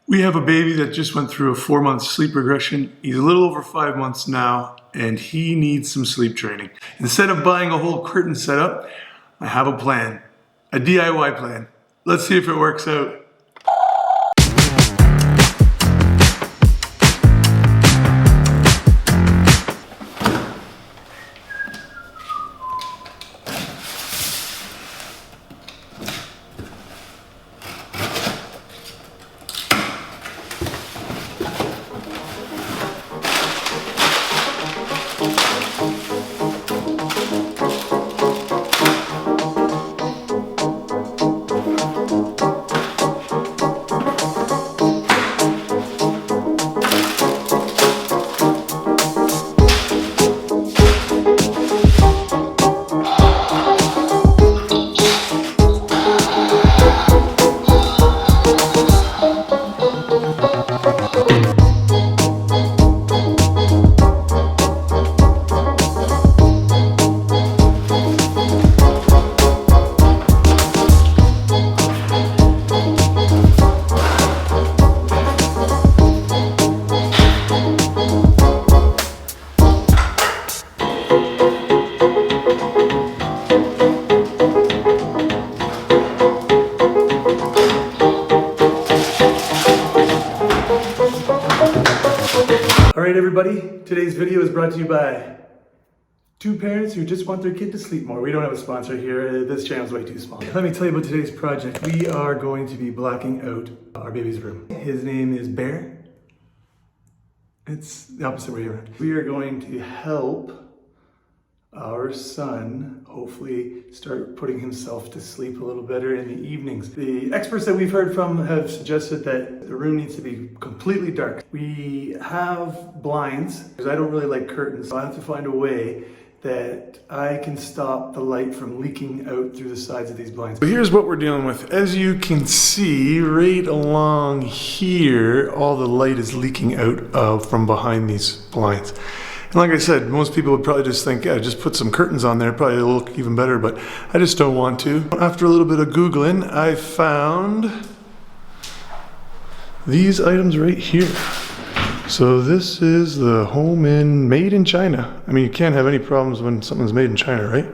We have a baby that just went through a 4-month sleep regression. He's a little over 5 months now, and he needs some sleep training. Instead of buying a whole curtain setup, I have a plan, a DIY plan. Let's see if it works out. Alright everybody, today's video is brought to you by two parents who just want their kid to sleep more. We don't have a sponsor here, this channel's way too small. Let me tell you about today's project. We are going to be blacking out our baby's room. His name is Bear. It's the opposite way around. We are going to help our son hopefully start putting himself to sleep a little better in the evenings. The experts that we've heard from have suggested that the room needs to be completely dark. We have blinds because I don't really like curtains, so I have to find a way that I can stop the light from leaking out through the sides of these blinds. So here's what we're dealing with. As you can see right along here, all the light is leaking out from behind these blinds. And like I said, most people would probably just think, yeah, just put some curtains on there, probably it'll look even better, but I just don't want to. After a little bit of Googling, I found these items right here. So this is the made in China. I mean, you can't have any problems when something's made in China, right?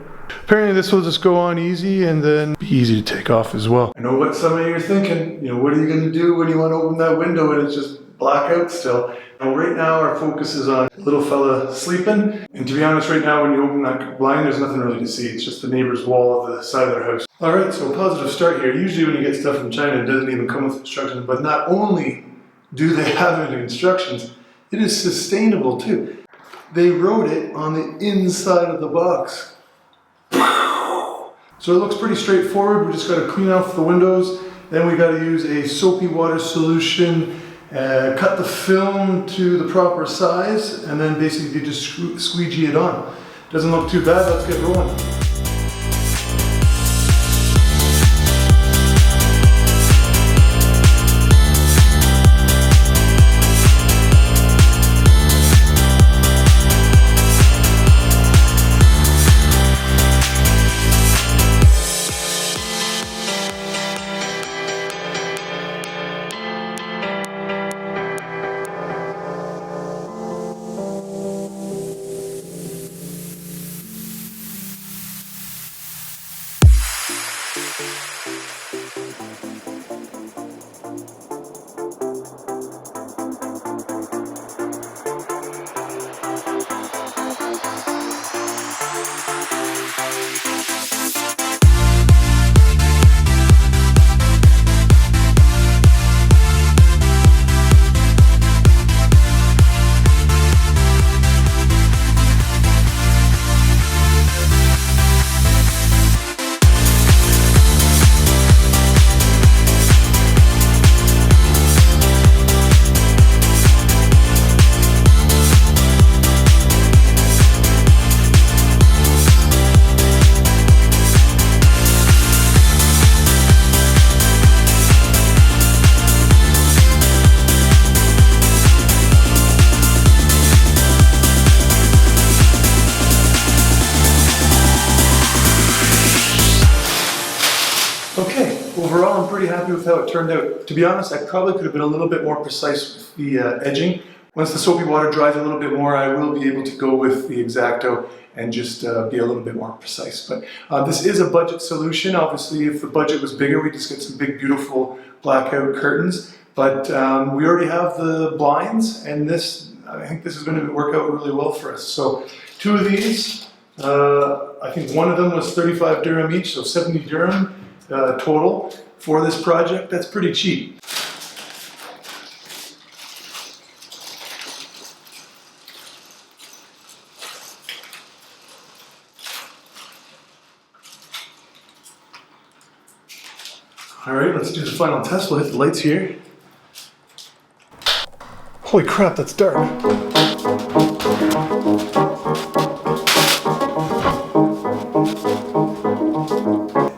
Apparently this will just go on easy and then be easy to take off as well. I know what some of you are thinking, what are you gonna do when you want to open that window and it's just blackout still? Well, right now our focus is on little fella sleeping. And to be honest, right now when you open that blind, there's nothing really to see. It's just the neighbor's wall of the side of their house. All right, so positive start here. Usually when you get stuff from China, it doesn't even come with instructions, but not only do they have it in instructions, it is sustainable too. They wrote it on the inside of the box. So it looks pretty straightforward. We just got to clean off the windows. Then we got to use a soapy water solution, cut the film to the proper size, and then basically just squeegee it on. Doesn't look too bad. Let's get rolling. happy with how it turned out. To be honest, I probably could have been a little bit more precise with the edging. Once the soapy water dries a little bit more, I will be able to go with the X-Acto and just be a little bit more precise. But this is a budget solution. Obviously, if the budget was bigger, we'd just get some big, beautiful blackout curtains. But we already have the blinds, and I think this is going to work out really well for us. So 2 of these, I think one of them was 35 dirham each, so 70 dirham total for this project. That's pretty cheap. All right, let's do the final test. We'll hit the lights here. Holy crap, that's dark.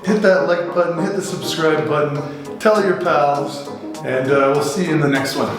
Hit that like button, hit the subscribe button, tell your pals, and we'll see you in the next one.